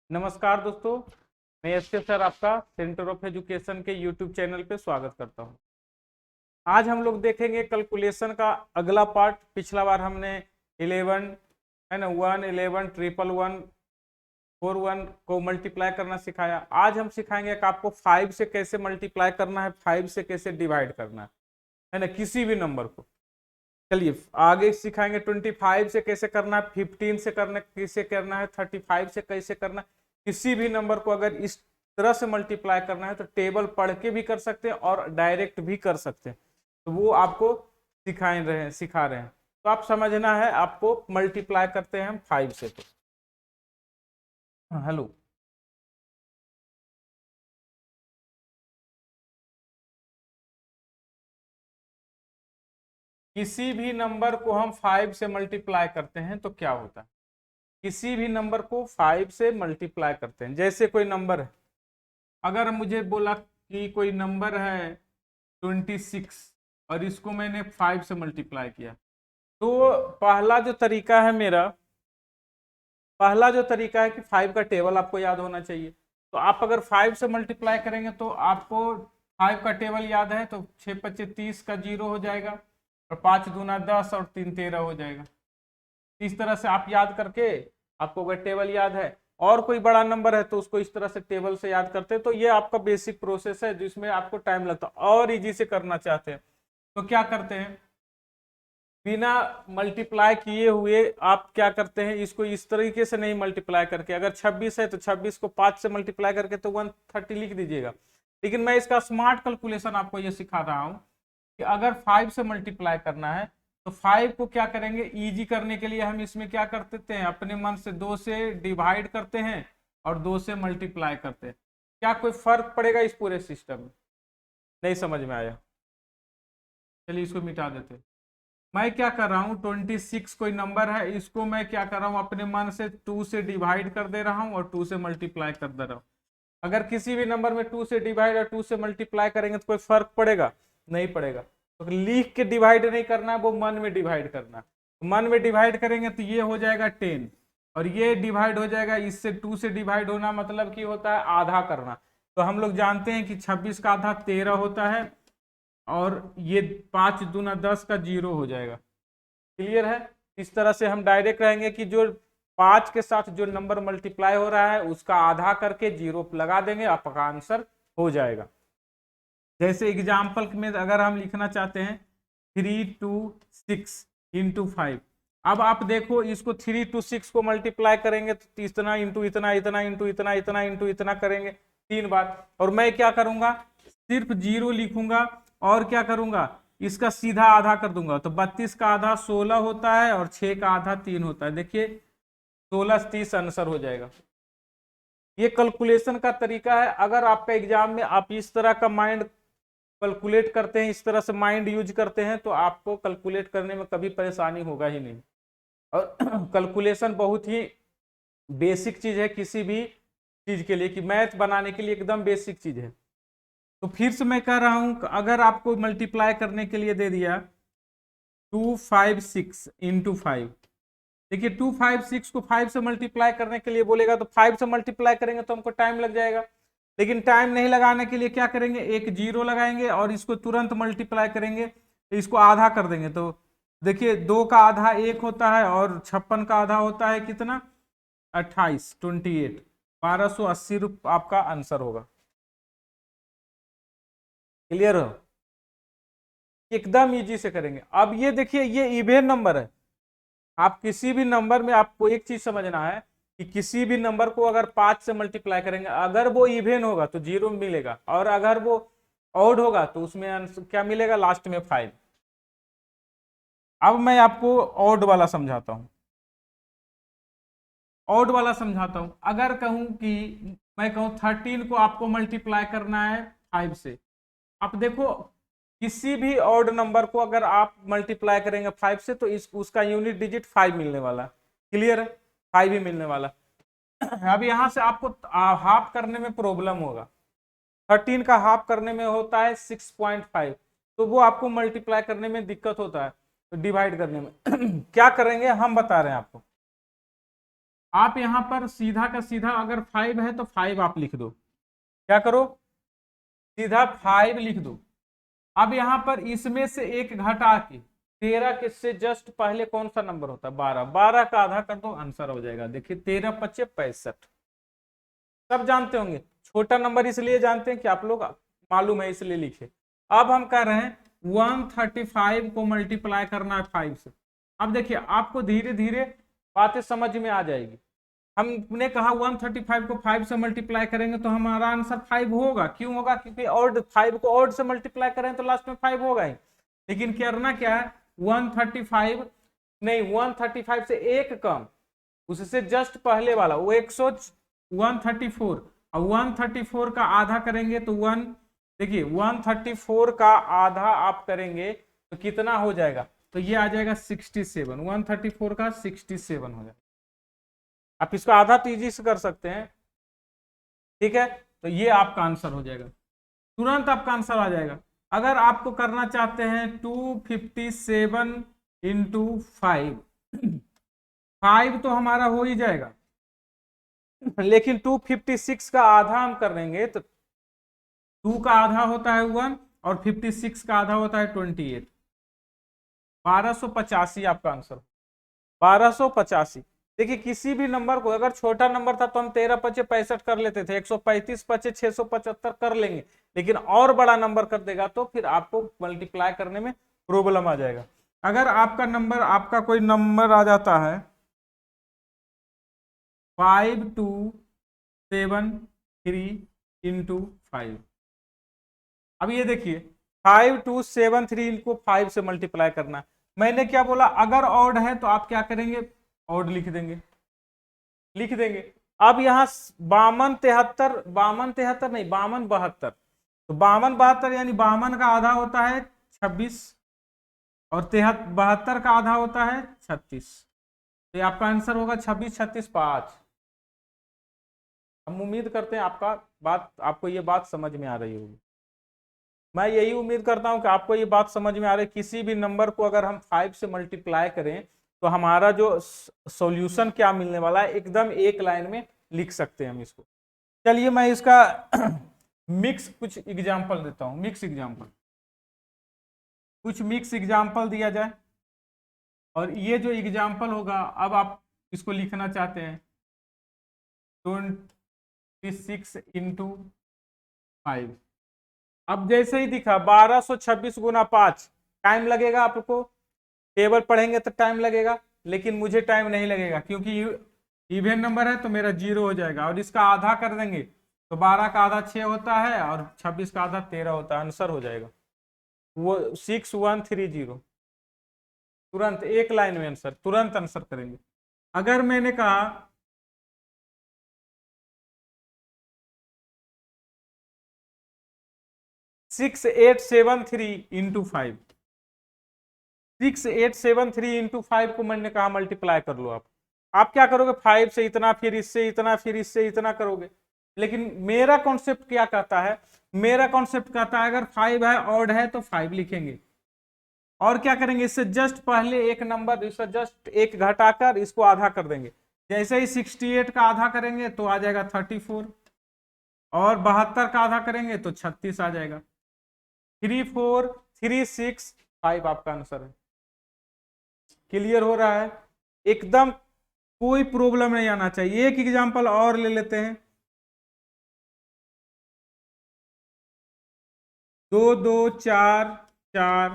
नमस्कार दोस्तों, मैं एसके सर आपका सेंटर ऑफ एजुकेशन के यूट्यूब चैनल पे स्वागत करता हूं। आज हम लोग देखेंगे कैलकुलेशन का अगला पार्ट। पिछला बार हमने 11 है ना 1 11 ट्रिपल 1 4 1 को मल्टीप्लाई करना सिखाया। आज हम सिखाएंगे कि आपको 5 से कैसे मल्टीप्लाई करना है, 5 से कैसे डिवाइड करना है ना किसी भी नंबर को। चलिए आगे सिखाएंगे 25 से कैसे करना है, 15 से करना कैसे करना है, 35 से कैसे करना है। किसी भी नंबर को अगर इस तरह से मल्टीप्लाई करना है तो टेबल पढ़ के भी कर सकते हैं और डायरेक्ट भी कर सकते हैं। तो वो आपको सिखा रहे हैं। तो आप समझना है, आपको मल्टीप्लाई करते हैं हम 5 से। तो हेलो, किसी भी नंबर को हम 5 से मल्टीप्लाई करते हैं तो क्या होता है। किसी भी नंबर को 5 से मल्टीप्लाई करते हैं, जैसे कोई नंबर है। अगर मुझे बोला कि कोई नंबर है 26 और इसको मैंने 5 से मल्टीप्लाई किया, तो पहला जो तरीका है कि 5 का टेबल आपको याद होना चाहिए। तो आप अगर 5 से मल्टीप्लाई करेंगे तो आपको 5 का टेबल याद है, तो 6 25 30 का 0 हो जाएगा और 5 दूना 10 और 3 13 हो जाएगा। इस तरह से आप याद करके, आपको अगर टेबल याद है और कोई बड़ा नंबर है तो उसको इस तरह से टेबल से याद करते हैं। तो ये आपका बेसिक प्रोसेस है जिसमें आपको टाइम लगता है। और इजी से करना चाहते हैं तो क्या करते हैं, बिना मल्टीप्लाई किए हुए आप क्या करते हैं, इसको इस तरीके से नहीं मल्टीप्लाई करके, अगर 26 है तो 26 को 5 से मल्टीप्लाई करके तो 130 लिख दीजिएगा। लेकिन मैं इसका स्मार्ट कैलकुलेशन आपको ये सिखा रहा हूं कि अगर 5 से मल्टीप्लाई करना है तो 5 को क्या करेंगे, इजी करने के लिए हम इसमें क्या कर देते हैं, अपने मन से 2 से डिवाइड करते हैं और 2 से मल्टीप्लाई करते हैं। क्या कोई फर्क पड़ेगा इस पूरे सिस्टम में? नहीं समझ में आया? चलिए इसको मिटा देते हैं। मैं क्या कर रहा हूँ, 26 कोई नंबर है, इसको मैं क्या कर रहा हूँ, अपने मन से 2 से डिवाइड कर दे रहा हूँ और 2 से मल्टीप्लाई कर दे रहा हूँ। अगर किसी भी नंबर में 2 से डिवाइड और 2 से मल्टीप्लाई करेंगे तो कोई फर्क पड़ेगा? नहीं पड़ेगा। तो लिख के डिवाइड नहीं करना है, वो मन में डिवाइड करना है। तो मन में डिवाइड करेंगे तो ये हो जाएगा 10 और ये डिवाइड हो जाएगा, इससे 2 से डिवाइड होना मतलब कि होता है आधा करना। तो हम लोग जानते हैं कि 26 का आधा 13 होता है और ये 5 दूना 10 का 0 हो जाएगा। क्लियर है? इस तरह से हम डायरेक्ट रहेंगे कि जो 5 के साथ जो नंबर मल्टीप्लाई हो रहा है उसका आधा करके 0 लगा देंगे, आपका आंसर हो जाएगा। जैसे एग्जाम्पल में अगर हम लिखना चाहते हैं 3 2 6 इंटू 5। अब आप देखो, इसको 3 टू 6 को मल्टीप्लाई करेंगे तो इतना इंटू इतना, इतना इंटू इतना, इतना इंटू इतना करेंगे 3 बार। और मैं क्या करूंगा, सिर्फ 0 लिखूंगा और क्या करूंगा, इसका सीधा आधा कर दूंगा। तो 32 का आधा 16 होता है और 6 का आधा 3 होता है। देखिए 16 30 आंसर हो जाएगा। ये कैलकुलेशन का तरीका है। अगर आपका एग्जाम में आप इस तरह का माइंड कैलकुलेट करते हैं, इस तरह से माइंड यूज करते हैं, तो आपको कैलकुलेट करने में कभी परेशानी होगा ही नहीं। और कैलकुलेशन बहुत ही बेसिक चीज है किसी भी चीज के लिए, कि मैथ बनाने के लिए एकदम बेसिक चीज है। तो फिर से मैं कह रहा हूं, अगर आपको मल्टीप्लाई करने के लिए दे दिया 256 इंटू 5। देखिए 256 को 5 से मल्टीप्लाई करने के लिए बोलेगा तो 5 से मल्टीप्लाई करेंगे तो हमको टाइम लग जाएगा। लेकिन टाइम नहीं लगाने के लिए क्या करेंगे, एक 0 लगाएंगे और इसको तुरंत मल्टीप्लाई करेंगे तो इसको आधा कर देंगे। तो देखिए 2 का आधा 1 होता है और 56 का आधा होता है कितना, 28 28, 1280 आपका आंसर होगा। क्लियर हो? एकदम इजी से करेंगे। अब ये देखिए, ये इवेन नंबर है। आप किसी भी नंबर में, आपको एक चीज समझना है कि किसी भी नंबर को अगर 5 से मल्टीप्लाई करेंगे, अगर वो इवेन होगा तो 0 मिलेगा और अगर वो ऑड होगा तो उसमें आंसर क्या मिलेगा, लास्ट में 5। अब मैं आपको ऑड वाला समझाता हूं। ऑड वाला समझाता हूं। अगर कहूं कि मैं कहूं 13 को आपको मल्टीप्लाई करना है 5 से। आप देखो, किसी भी ऑड नंबर को अगर आप मल्टीप्लाई करेंगे 5 से तो इस उसका यूनिट डिजिट 5 मिलने वाला। क्लियर है? 5 ही मिलने वाला। अब यहां से आपको हाफ करने में प्रॉब्लम होगा। 13 का हाफ करने में होता है 6.5, तो वो आपको मल्टीप्लाई करने में दिक्कत होता है, तो डिवाइड करने में क्या करेंगे हम बता रहे हैं आपको। आप यहाँ पर सीधा का सीधा अगर 5 है तो 5 आप लिख दो, क्या करो सीधा 5 लिख दो। अब यहाँ पर इसमें से एक घटा के 13 के से जस्ट पहले कौन सा नंबर होता है 12, 12 का आधा कर दो, आंसर हो जाएगा। देखिए 13 पच्चे 65, सब जानते होंगे। छोटा नंबर इसलिए जानते हैं कि आप लोग मालूम है इसलिए लिखे। अब हम कर रहे हैं 135 को मल्टीप्लाई करना है 5 से। अब देखिए आपको धीरे धीरे बातें समझ में आ जाएगी। हमने कहा 135 को 5 से मल्टीप्लाई करेंगे तो हमारा आंसर 5 होगा। क्यों होगा? क्योंकि ऑड 5 को ऑड से मल्टीप्लाई करें तो लास्ट में 5 होगा ही। लेकिन करना क्या है 135 नहीं 135 से एक कम, उससे जस्ट पहले वाला वो 134, और 134 का आधा करेंगे तो देखिए 134 का आधा आप करेंगे तो कितना हो जाएगा, तो ये आ जाएगा 67। 134 का 67 हो जाएगा। आप इसको आधा तो इजी से कर सकते हैं, ठीक है। तो ये आपका आंसर हो जाएगा, तुरंत आपका आंसर आ जाएगा। अगर आपको करना चाहते हैं 257 इंटू 5, 5 तो हमारा हो ही जाएगा, लेकिन 256 का आधा हम कर देंगे तो 2 का आधा होता है 1 और 56 का आधा होता है 28, 1285 आपका आंसर, 1285। देखिए किसी भी नंबर को, अगर छोटा नंबर था तो हम 13 पचे 65 कर लेते थे, 135 पचे 675 कर लेंगे, लेकिन और बड़ा नंबर कर देगा तो फिर आपको मल्टीप्लाई करने में प्रॉब्लम आ जाएगा। अगर आपका कोई नंबर आ जाता है 5273 इंटू 5, अब ये देखिए 5273 को 5 से मल्टीप्लाई करना। मैंने क्या बोला, अगर ऑड है तो आप क्या करेंगे, ऑड लिख देंगे। अब यहाँ 52 73 नहीं 52 72, तो 52 72 यानी 52 का आधा होता है 26 और 72 का आधा होता है 36, तो आपका आंसर होगा 26 36 5। हम उम्मीद करते हैं आपको ये बात समझ में आ रही होगी। मैं यही उम्मीद करता हूं कि आपको ये बात समझ में आ रही है। किसी भी नंबर को अगर हम 5 से मल्टीप्लाई करें तो हमारा जो सॉल्यूशन क्या मिलने वाला है एकदम एक लाइन में लिख सकते हैं हम इसको। चलिए मैं इसका कुछ एग्जांपल देता हूं, कुछ मिक्स एग्जांपल दिया जाए, और ये जो एग्जांपल होगा अब आप इसको लिखना चाहते हैं 26 इंटू 5। अब जैसे ही दिखा 1226 गुना 5, टाइम लगेगा आपको, टेबल पढ़ेंगे तो टाइम लगेगा, लेकिन मुझे टाइम नहीं लगेगा क्योंकि इवन नंबर है तो मेरा 0 हो जाएगा। और इसका आधा कर देंगे तो 12 का आधा 6 होता है और 26 का आधा 13 होता है, आंसर हो जाएगा वो 6130। तुरंत एक लाइन में आंसर, तुरंत आंसर करेंगे। अगर मैंने कहा 6873 इंटू 5, 6873 इंटू 5 को मैंने कहा मल्टीप्लाई कर लो। आप क्या करोगे 5 से इतना, फिर इससे इतना, फिर इससे इतना करोगे। लेकिन मेरा कॉन्सेप्ट क्या कहता है, मेरा कॉन्सेप्ट कहता है अगर 5 है ऑड है तो 5 लिखेंगे, और क्या करेंगे इससे जस्ट पहले एक नंबर, इससे जस्ट एक घटाकर इसको आधा कर देंगे। जैसे ही 68 का आधा करेंगे तो आ जाएगा 34, और 72 का आधा करेंगे तो 36 आ जाएगा। 34365 आपका आंसर है। क्लियर हो रहा है? एकदम कोई प्रॉब्लम नहीं आना चाहिए। एक एग्जांपल और ले लेते हैं, 2 2 4 4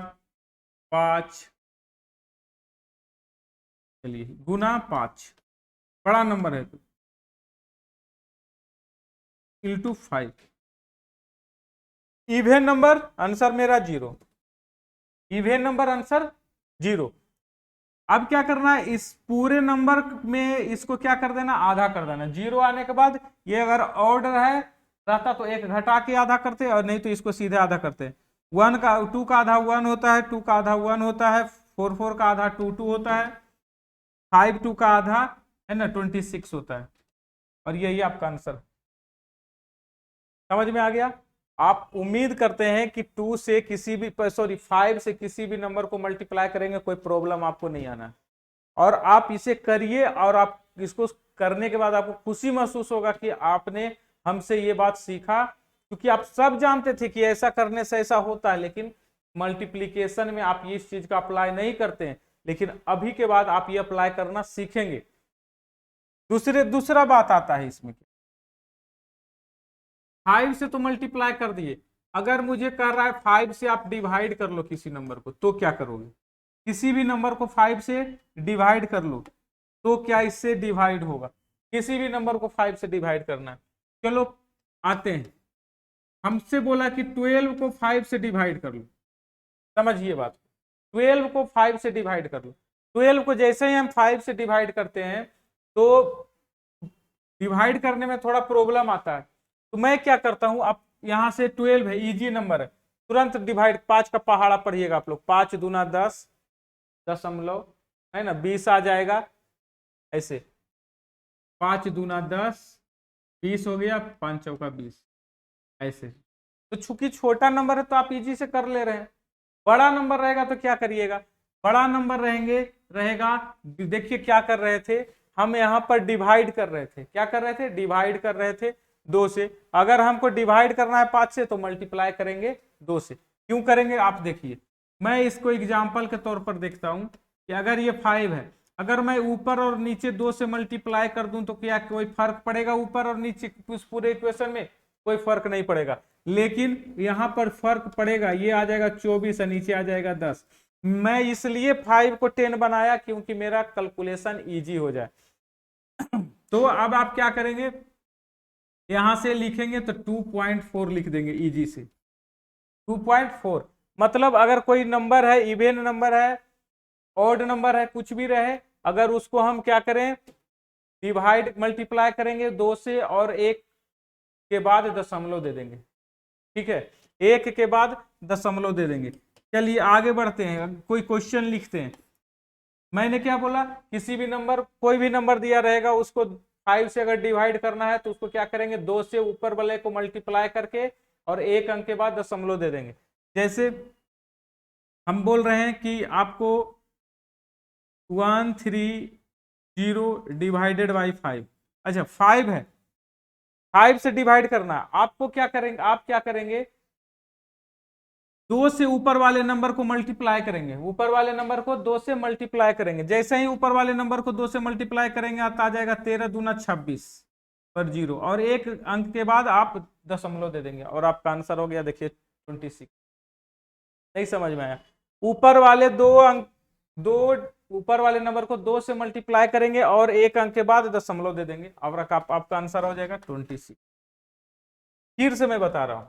5, चलिए गुना 5, बड़ा नंबर है तो इंटू 5, इवन नंबर आंसर मेरा 0, इवन नंबर आंसर 0। अब क्या करना है, इस पूरे नंबर में इसको क्या कर देना, आधा कर देना। 0 आने के बाद ये अगर ऑर्डर है रहता तो एक घटा के आधा करते, और नहीं तो इसको सीधे आधा करते। 2 का आधा 1 होता है, 2 का आधा 1 होता है, 4 का आधा 2 होता है, 2 का आधा है ना 26 होता है, और यही आपका आंसर। समझ में आ गया? आप उम्मीद करते हैं कि 5 से किसी भी नंबर को मल्टीप्लाई करेंगे कोई प्रॉब्लम आपको नहीं आना, और आप इसे करिए और आप इसको करने के बाद आपको खुशी महसूस होगा कि आपने हमसे ये बात सीखा, क्योंकि आप सब जानते थे कि ऐसा करने से ऐसा होता है, लेकिन मल्टीप्लीकेशन में आप ये इस चीज का अप्लाई नहीं करते हैं, लेकिन अभी के बाद आप ये अप्लाई करना सीखेंगे। दूसरा बात आता है इसमें, 5 से तो मल्टीप्लाई कर दिए, अगर मुझे कर रहा है 5 से आप डिवाइड कर लो किसी नंबर को, तो क्या करोगे? किसी भी नंबर को 5 से डिवाइड कर लो तो क्या इससे डिवाइड होगा? किसी भी नंबर को 5 से डिवाइड करना है। चलो आते हैं, हमसे बोला कि 12 को 5 से डिवाइड कर लो। समझिए बात, 12 को 5 से डिवाइड कर लो। 12 को जैसे ही हम 5 से डिवाइड करते हैं तो डिवाइड करने में थोड़ा प्रॉब्लम आता है, तो मैं क्या करता हूं, अब यहां से 12 है, इजी नंबर है, तुरंत डिवाइड, 5 का पहाड़ा पढ़िएगा आप लोग, 5 दूना 10, दशमलव है ना, 20 आ जाएगा। ऐसे 5 दूना 10, 20 हो गया, 5 चौका 20। ऐसे तो चूंकि छोटा नंबर है तो आप इजी से कर ले रहे हैं। बड़ा नंबर रहेगा तो क्या करिएगा, बड़ा नंबर रहेगा, देखिए क्या कर रहे थे हम, यहाँ पर डिवाइड कर रहे थे। क्या कर रहे थे? डिवाइड कर रहे थे 2 से। अगर हमको डिवाइड करना है 5 से तो मल्टीप्लाई करेंगे 2 से। क्यों करेंगे आप देखिए, मैं इसको एग्जाम्पल के तौर पर देखता हूं कि अगर ये 5 है, अगर मैं ऊपर और नीचे 2 से मल्टीप्लाई कर दूं तो क्या कोई फर्क पड़ेगा? ऊपर और नीचे उस पूरे इक्वेशन में कोई फर्क नहीं पड़ेगा, लेकिन यहां पर फर्क पड़ेगा। ये आ जाएगा 24 और नीचे आ जाएगा 10। मैं इसलिए 5 को 10 बनाया क्योंकि मेरा कैलकुलेशन इजी हो जाए। तो अब आप क्या करेंगे, यहां से लिखेंगे तो 2.4 लिख देंगे इजी से। 2.4 मतलब अगर कोई नंबर है, इवन नंबर है, ऑड नंबर है, कुछ भी रहे, अगर उसको हम क्या करें, डिवाइड मल्टीप्लाई करेंगे 2 से और 1 के बाद दशमलव दे देंगे। ठीक है, 1 के बाद दशमलव दे देंगे। चलिए आगे बढ़ते हैं, कोई क्वेश्चन लिखते हैं। मैंने क्या बोला, किसी भी नंबर, कोई भी नंबर दिया रहेगा उसको 5 से अगर डिवाइड करना है तो उसको क्या करेंगे, 2 से ऊपर वाले को मल्टीप्लाई करके और 1 अंक के बाद दशमलव दे देंगे। जैसे हम बोल रहे हैं कि आपको 130 डिवाइडेड बाई 5, अच्छा 5 है, 5 से डिवाइड करना, आपको क्या करेंगे, आप क्या करेंगे, 2 से ऊपर वाले नंबर को मल्टीप्लाई करेंगे, ऊपर वाले नंबर को 2 से मल्टीप्लाई करेंगे। जैसे ही ऊपर वाले नंबर को 2 से मल्टीप्लाई करेंगे आ जाएगा 13 दूना 26 पर 0, और 1 अंक के बाद आप दशमलव दे देंगे और आपका आंसर हो गया देखिए 26। नहीं समझ में आया? ऊपर वाले ऊपर वाले नंबर को 2 से मल्टीप्लाई करेंगे और 1 अंक के बाद दशमलव दे देंगे और आपका आंसर हो जाएगा 26। फिर से मैं बता रहा हूं,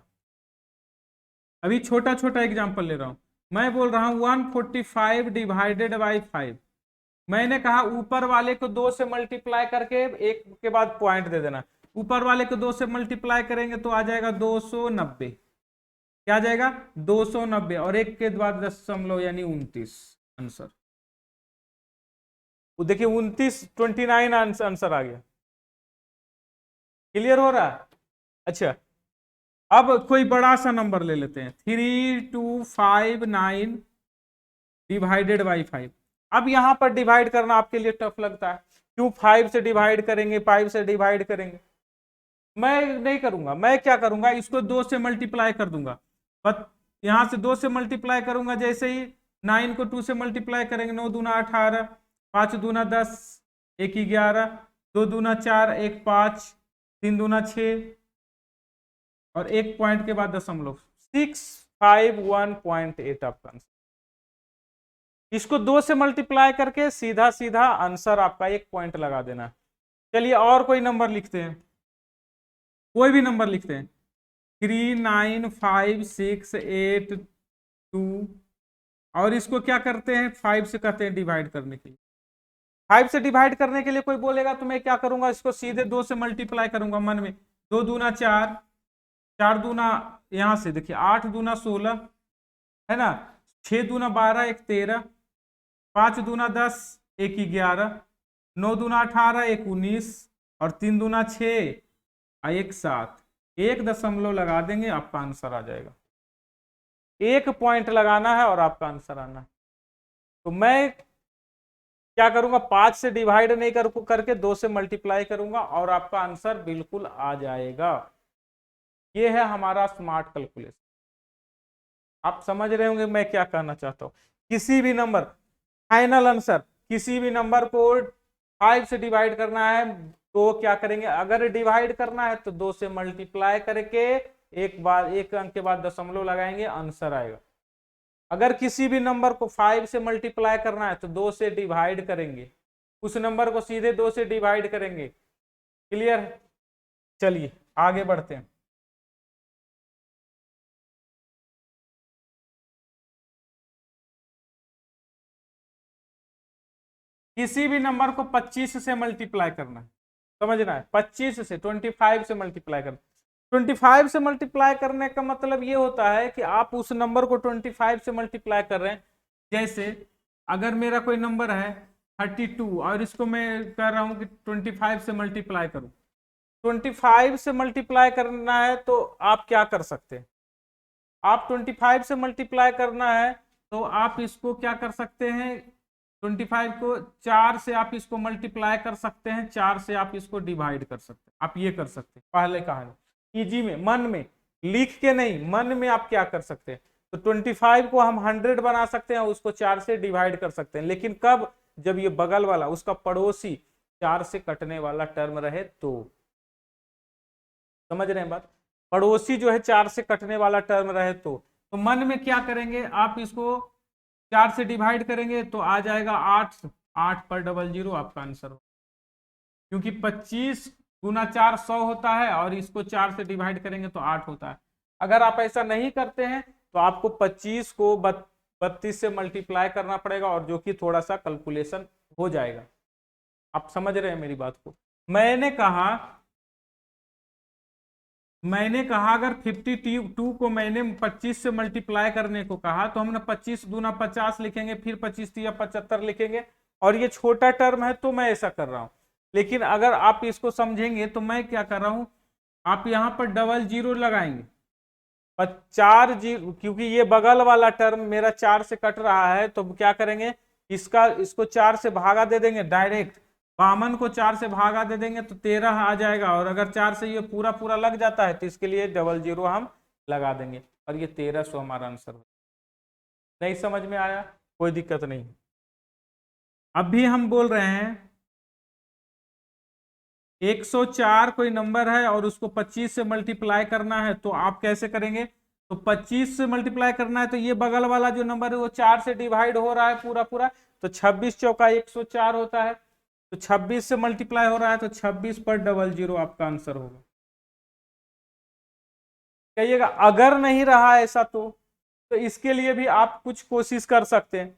अभी छोटा छोटा एग्जांपल ले रहा हूं। मैं बोल रहा हूं 145 डिवाइडेड बाई 5, मैंने कहा ऊपर वाले को 2 से मल्टीप्लाई करके 1 के बाद पॉइंट दे देना। ऊपर वाले को 2 से मल्टीप्लाई करेंगे तो आ जाएगा 290। क्या आ जाएगा? 290 और 1 के बाद दशमलव यानी 29 आंसर। वो देखिए 29 आंसर आ गया। क्लियर हो रहा है? अच्छा अब कोई बड़ा सा नंबर ले लेते हैं, 3259 डिवाइडेड बाई 5। अब यहां पर डिवाइड करना आपके लिए टफ लगता है, क्यों 5 से डिवाइड करेंगे, 5 से डिवाइड करेंगे। मैं नहीं करूंगा, मैं क्या करूंगा, इसको 2 से मल्टीप्लाई कर दूंगा। बस यहां से 2 से मल्टीप्लाई करूंगा, जैसे ही 9 को 2 से मल्टीप्लाई करेंगे, 9 दूना 18, 5 दूना 10, 1 11, 2 दूना 4, 1 5, 3 दूना 6 और 1 पॉइंट के बाद दशमलव, 651.8 आपका आंसर। इसको 2 से मल्टीप्लाई करके सीधा सीधा आंसर आपका 1 पॉइंट लगा देना। चलिए और कोई नंबर लिखते हैं, कोई भी नंबर लिखते हैं, 39568 और इसको क्या करते हैं, 5 से कहते हैं डिवाइड करने के लिए। 5 से डिवाइड करने के लिए कोई बोलेगा तो मैं क्या करूंगा, इसको सीधे 2 से मल्टीप्लाई करूंगा मन में। 2 दूना 4, 4 दूना यहां से देखिए 8 दूना 16 है ना, 6 दूना 12, 1 13, 5 दूना 10, 1 11, 9 दूना 18, 1 19 और 3 दूना 6 और 1 7। 1 दशमलव लगा देंगे, आपका आंसर आ जाएगा। 1 पॉइंट लगाना है और आपका आंसर आना है। तो मैं क्या करूंगा, 5 से डिवाइड नहीं करके 2 से मल्टीप्लाई करूंगा और आपका आंसर बिल्कुल आ जाएगा। ये है हमारा स्मार्ट कैलकुलेशन। आप समझ रहे होंगे मैं क्या कहना चाहता हूं। किसी भी नंबर, फाइनल आंसर, किसी भी नंबर को 5 से डिवाइड करना है तो क्या करेंगे, अगर डिवाइड करना है तो 2 से मल्टीप्लाई करके एक अंक के बाद दशमलव लगाएंगे, आंसर आएगा। अगर किसी भी नंबर को 5 से मल्टीप्लाई करना है तो 2 से डिवाइड करेंगे, उस नंबर को सीधे 2 से डिवाइड करेंगे। क्लियर? चलिए आगे बढ़ते हैं। किसी भी नंबर को 25 से मल्टीप्लाई करना है, समझना है, 25 से, 25 से मल्टीप्लाई करना। 25 से मल्टीप्लाई करने का मतलब ये होता है कि आप उस नंबर को 25 से मल्टीप्लाई कर रहे हैं। जैसे अगर मेरा कोई नंबर है 32 और इसको मैं कर रहा हूं कि 25 से मल्टीप्लाई करूं, 25 से मल्टीप्लाई करना है तो आप क्या कर सकते हैं, आप 25 से मल्टीप्लाई करना है तो आप इसको क्या कर सकते हैं, 25 को 4 से आप इसको मल्टीप्लाई कर सकते हैं, 4 से आप इसको डिवाइड कर सकते हैं। आप ये कर सकते हैं पहले कहानी इजी में, मन में लिख के नहीं, मन में आप क्या कर सकते हैं। तो 25 को हम 100 बना सकते हैं, उसको 4 से डिवाइड कर सकते हैं, लेकिन कब, जब ये बगल वाला उसका पड़ोसी 4 से कटने वाला टर्म रहे तो। समझ रहे हैं बात, पड़ोसी जो है 4 से कटने वाला टर्म रहे तो मन में क्या करेंगे, आप इसको 4 से डिवाइड करेंगे तो आ जाएगा 8, 8 पर 00 आपका आंसर हो, क्योंकि 25 गुना 4 100 होता है और इसको 4 से डिवाइड करेंगे तो 8 होता है। अगर आप ऐसा नहीं करते हैं तो आपको 25 को 32 से मल्टीप्लाई करना पड़ेगा, और जो कि थोड़ा सा कैलकुलेशन हो जाएगा। आप समझ रहे हैं मेरी बात को। मैंने कहा अगर 52 को मैंने 25 से मल्टीप्लाई करने को कहा तो हमने 25 दूना 50 लिखेंगे, फिर 25 या 75 लिखेंगे, और ये छोटा टर्म है तो मैं ऐसा कर रहा हूं। लेकिन अगर आप इसको समझेंगे तो मैं क्या कर रहा हूं, आप यहां पर 00 लगाएंगे, 4 क्योंकि ये बगल वाला टर्म मेरा 4 से कट रहा है, तो क्या करेंगे, इसको 4 से भागा दे देंगे डायरेक्ट, बामन को 4 से भागा दे देंगे तो 13 आ जाएगा, और अगर 4 से ये पूरा पूरा लग जाता है तो इसके लिए 00 हम लगा देंगे, और ये 1300 हमारा आंसर हो। नहीं समझ में आया, कोई दिक्कत नहीं। अब भी हम बोल रहे हैं 104 कोई नंबर है और उसको 25 से मल्टीप्लाई करना है, तो आप कैसे करेंगे, तो 25 से मल्टीप्लाई करना है तो ये बगल वाला जो नंबर है वो 4 से डिवाइड हो रहा है पूरा पूरा, तो 26 चौका 104 होता है, तो 26 से मल्टीप्लाई हो रहा है तो 26 पर 00 आपका आंसर होगा। कहिएगा अगर नहीं रहा ऐसा तो इसके लिए भी आप कुछ कोशिश कर सकते हैं।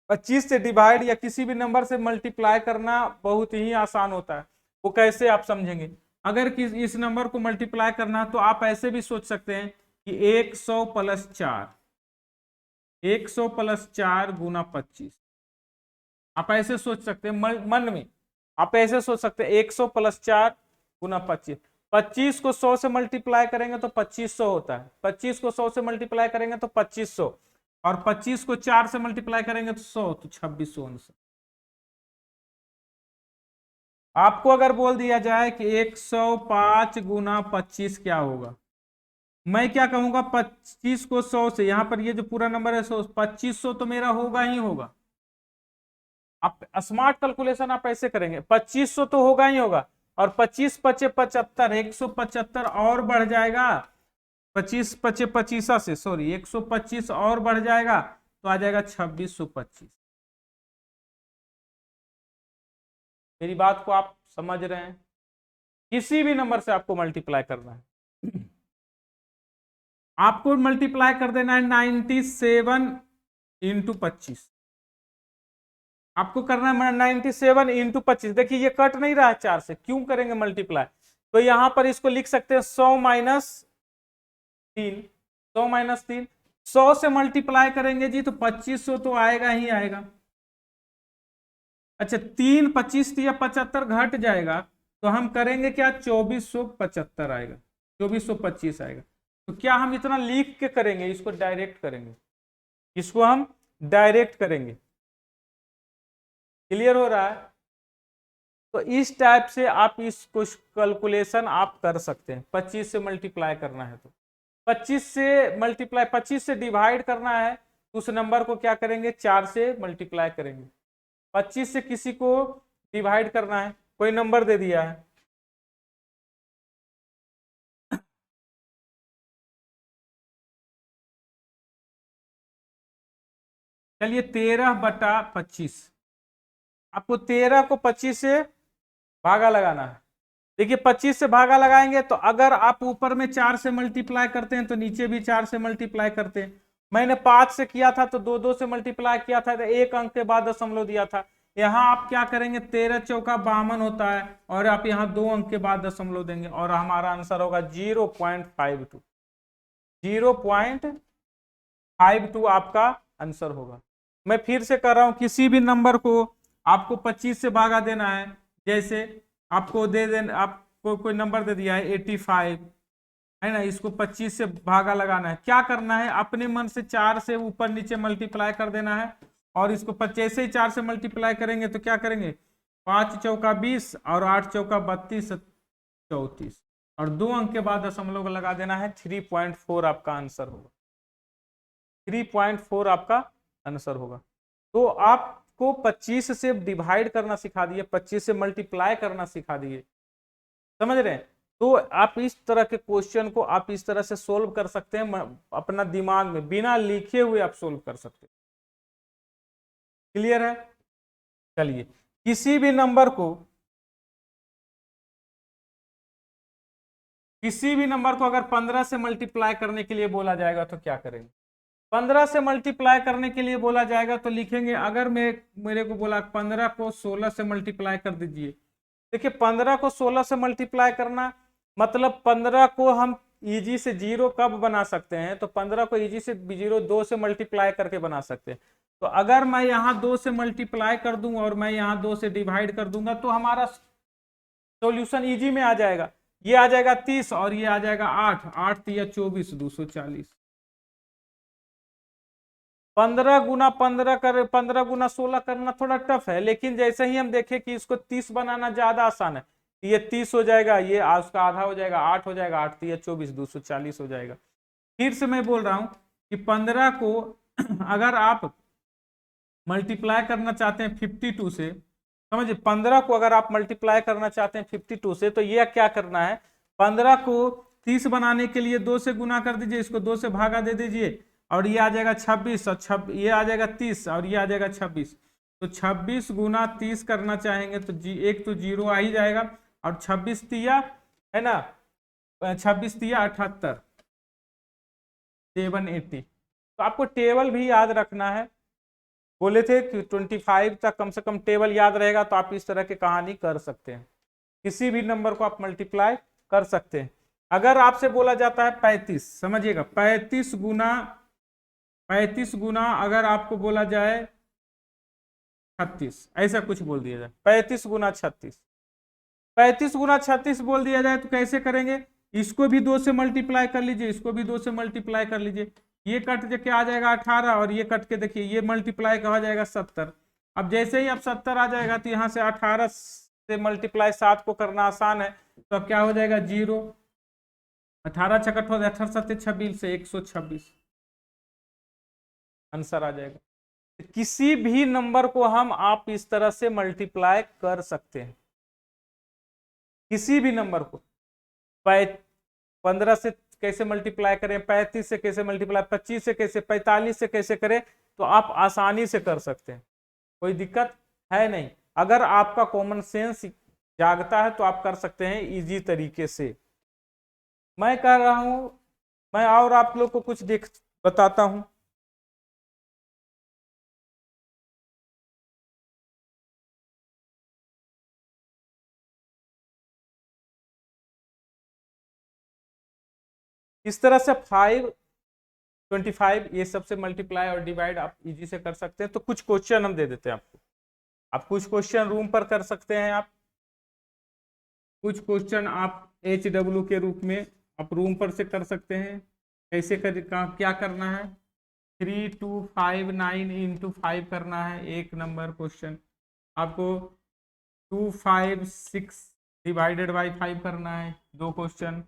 25 से डिवाइड या किसी भी नंबर से मल्टीप्लाई करना बहुत ही आसान होता है। वो कैसे आप समझेंगे, अगर इस नंबर को मल्टीप्लाई करना है तो आप ऐसे भी सोच सकते हैं कि 100 प्लस 4, 100 प्लस 4 गुना 25, आप ऐसे सोच सकते हैं मन में, आप ऐसे सोच सकते हैं 100 प्लस 4 गुना 25, 25 को 100 से मल्टीप्लाई करेंगे तो 2500 होता है, 25 को 100 से मल्टीप्लाई करेंगे तो 2500, और 25 को 4 से मल्टीप्लाई करेंगे तो 100, तो 2600 आंसर। आपको अगर बोल दिया जाए कि 105 गुना 25 क्या होगा, मैं क्या कहूंगा, 25 को 100 से, यहां पर ये जो पूरा नंबर है 100, 2500 तो मेरा होगा ही होगा। आप स्मार्ट कैलकुलेशन आप ऐसे करेंगे, 2500 तो होगा ही होगा, और 25 पचे 75, 175 और बढ़ जाएगा, 25 पचे 25 से, सॉरी 125 और बढ़ जाएगा तो आ जाएगा 2625। मेरी बात को आप समझ रहे हैं, किसी भी नंबर से आपको मल्टीप्लाई करना है, आपको मल्टीप्लाई कर देना है 97 इंटू 25, आपको करना है 97 इंटू 25। देखिए ये कट नहीं रहा है 4 से, क्यों करेंगे मल्टीप्लाई, तो यहां पर इसको लिख सकते हैं 100 माइनस 3, 100 माइनस 3, 100 से मल्टीप्लाई करेंगे जी तो 2500 तो आएगा ही आएगा। अच्छा 3 25 या 75 घट जाएगा तो हम करेंगे क्या, 2475 आएगा, 2425 आएगा। तो क्या हम इतना लिख के करेंगे, इसको डायरेक्ट करेंगे, इसको हम डायरेक्ट करेंगे। क्लियर हो रहा है? तो इस टाइप से आप इस कुछ कैलकुलेशन आप कर सकते हैं। 25 से मल्टीप्लाई करना है तो 25 से डिवाइड करना है, उस नंबर को क्या करेंगे 4 से मल्टीप्लाई करेंगे। 25 से किसी को डिवाइड करना है, कोई नंबर दे दिया है, चलिए 13/25, आपको 13 को 25 से भागा लगाना है। देखिए 25 से भागा लगाएंगे तो अगर आप ऊपर में 4 से मल्टीप्लाई करते हैं तो नीचे भी 4 से मल्टीप्लाई करते हैं। मैंने 5 से किया था तो 2 से मल्टीप्लाई किया था तो एक अंक के बाद दशमलव दिया था। यहाँ आप क्या करेंगे 13 चौका 52 होता है और आप यहाँ 2 अंक के बाद दशमलव देंगे और हमारा आंसर होगा 0.52। 0.52 आपका आंसर होगा। मैं फिर से कर रहा हूं, किसी भी नंबर को आपको 25 से भागा देना है, जैसे आपको दे देना, आपको कोई नंबर दे दिया है 85 है ना, इसको 25 से भागा लगाना है। क्या करना है अपने मन से 4 से ऊपर नीचे मल्टीप्लाई कर देना है और इसको 25 से ही 4 से मल्टीप्लाई करेंगे तो क्या करेंगे 5 चौका 20 और 8 चौका 32 34 और 2 अंक के बाद दशमलव लगा देना है। 3.4 आपका आंसर होगा। 3.4 आपका आंसर होगा। तो आपको 25 से डिवाइड करना सिखा दिए, 25 से मल्टीप्लाई करना सिखा दिए, समझ रहे हैं? तो आप इस तरह के क्वेश्चन को आप इस तरह से सोल्व कर सकते हैं, अपना दिमाग में बिना लिखे हुए आप सोल्व कर सकते हैं। क्लियर है? चलिए किसी भी नंबर को अगर 15 से मल्टीप्लाई करने के लिए बोला जाएगा तो क्या करेंगे? 15 से मल्टीप्लाई करने के लिए बोला जाएगा तो लिखेंगे, अगर मेरे को बोला 15 को 16 से मल्टीप्लाई कर दीजिए। देखिए 15 को 16 से मल्टीप्लाई करना मतलब 15 को हम इजी से 0 कब बना सकते हैं? तो 15 को इजी से 0 2 से मल्टीप्लाई करके बना सकते हैं। तो अगर मैं यहाँ 2 से मल्टीप्लाई कर दूं और मैं यहाँ 2 से डिवाइड कर दूंगा तो हमारा सॉल्यूशन इजी में आ जाएगा। ये आ जाएगा 30 और ये आ जाएगा 8, 8 या 24, 240। 15 गुना 15 कर 15 गुना 16 करना थोड़ा टफ है, लेकिन जैसे ही हम देखें कि इसको 30 बनाना ज्यादा आसान है, ये 30 हो जाएगा, ये उसका आधा हो जाएगा 8 हो जाएगा, 8 या 24, 240 हो जाएगा। फिर से मैं बोल रहा हूं कि 15 को अगर आप मल्टीप्लाई करना चाहते हैं 52 से, समझिए 15 को अगर आप मल्टीप्लाई करना चाहते हैं 52 से तो ये क्या करना है, 15 को 30 बनाने के लिए 2 से गुना कर दीजिए, इसको 2 से भागा दे दीजिए और ये आ जाएगा 26 और ये आ जाएगा 30 और ये आ जाएगा 26। तो 26 गुना 30 करना चाहेंगे तो एक तो 0 आ ही जाएगा और 26 तिया है ना, 26 तिया 78, 780। तो आपको टेबल भी याद रखना है, बोले थे कि 25 तक कम से कम टेबल याद रहेगा तो आप इस तरह की कहानी कर सकते हैं। किसी भी नंबर को आप मल्टीप्लाई कर सकते हैं। अगर आपसे बोला जाता है 35, समझिएगा 35 गुना अगर आपको बोला जाए 36, ऐसा कुछ बोल दिया जाए 35 गुना 36, 35 गुना 36 बोल दिया जाए तो कैसे करेंगे? इसको भी 2 से मल्टीप्लाई कर लीजिए, इसको भी 2 से मल्टीप्लाई कर लीजिए, ये कट के क्या आ जाएगा 18 और ये कट के देखिए ये मल्टीप्लाई का हो जाएगा 70। अब जैसे ही अब 70 आ जाएगा तो यहाँ से 18 से मल्टीप्लाई 7 को करना आसान है, तो अब क्या हो जाएगा 0, 18 छकट हो जाए 18 7 26 से 126 आंसर आ जाएगा। तो किसी भी नंबर को हम आप इस तरह से मल्टीप्लाई कर सकते हैं, किसी भी नंबर को। 15 से कैसे मल्टीप्लाई करें, 35 से कैसे मल्टीप्लाई, 25 से कैसे, 45 से कैसे करें, तो आप आसानी से कर सकते हैं, कोई दिक्कत है नहीं। अगर आपका कॉमन सेंस जागता है तो आप कर सकते हैं इजी तरीके से। मैं कह रहा हूं, मैं और आप लोग को कुछ बताता हूं। इस तरह से 5, 25 ये सबसे मल्टीप्लाई और डिवाइड आप इजी से कर सकते हैं। तो कुछ क्वेश्चन हम दे देते हैं आपको, आप कुछ क्वेश्चन रूम पर कर सकते हैं। आप कुछ क्वेश्चन आप HW के रूप में आप रूम पर से कर सकते हैं। कैसे क्या करना है, 3259 × 5 करना है, एक नंबर क्वेश्चन। आपको 256 डिवाइडेड बाई 5 करना है, 2 क्वेश्चन।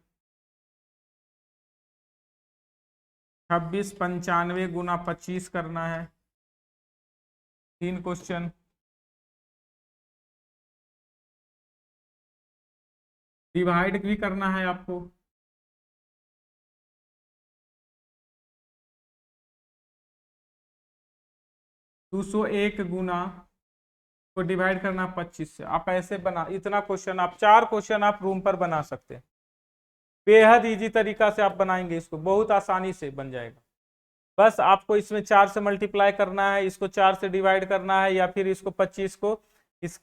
2695 गुना 25 करना है, 3 क्वेश्चन। डिवाइड भी करना है आपको, 201 गुना को डिवाइड करना 25 से। आप ऐसे बना, इतना क्वेश्चन आप 4 क्वेश्चन आप रूम पर बना सकते हैं। बेहद इजी तरीका से आप बनाएंगे इसको, बहुत आसानी से बन जाएगा। बस आपको इसमें 4 से मल्टीप्लाई करना है, इसको 4 से डिवाइड करना है, या फिर इसको 25 को इस,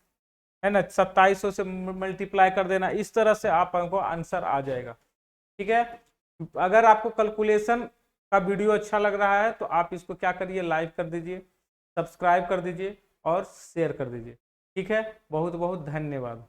है ना, 2700 से मल्टीप्लाई कर देना। इस तरह से आपको आंसर आ जाएगा। ठीक है। अगर आपको कैलकुलेशन का वीडियो अच्छा लग रहा है तो आप इसको क्या करिए, लाइक कर दीजिए, सब्सक्राइब कर दीजिए और शेयर कर दीजिए। ठीक है, बहुत बहुत धन्यवाद।